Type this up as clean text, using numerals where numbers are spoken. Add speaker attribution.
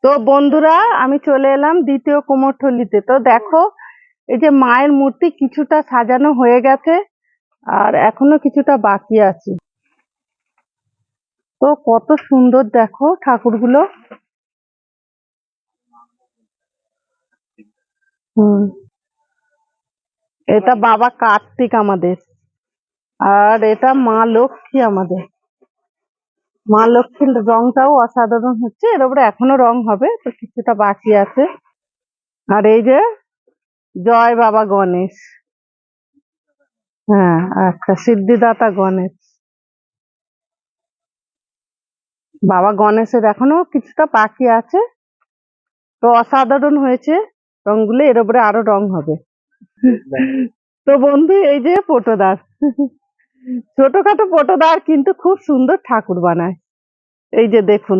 Speaker 1: তো বন্ধুরা, আমি চলে এলাম দ্বিতীয় কুমোরটুলিতে। তো দেখো, এই যে মায়ের মূর্তি কিছুটা সাজানো হয়ে গেছে, আর এখনো কিছুটা বাকি আছে। তো কত সুন্দর দেখো ঠাকুরগুলো। হুম। এটা বাবা কার্তিক আমাদের, আর এটা মা লক্ষ্মী আমাদের। মা লক্ষ্মীর রংটাও অসাধারণ হচ্ছে, এর উপরে এখনো রং হবে, তো কিছুটা বাকি আছে। আর এই যে জয় বাবা গণেশ। হ্যাঁ, আচ্ছা, সিদ্ধিদাতা গণেশ। বাবা গণেশের এখনো কিছুটা বাকি আছে। তো অসাধারণ হয়েছে রংগুলো, এর উপরে আরো রং হবে। তো বন্ধু, এই যে পটোদার, ছোটখাটো পটোদার কিন্তু খুব সুন্দর ঠাকুর বানায়। এই যে দেখুন।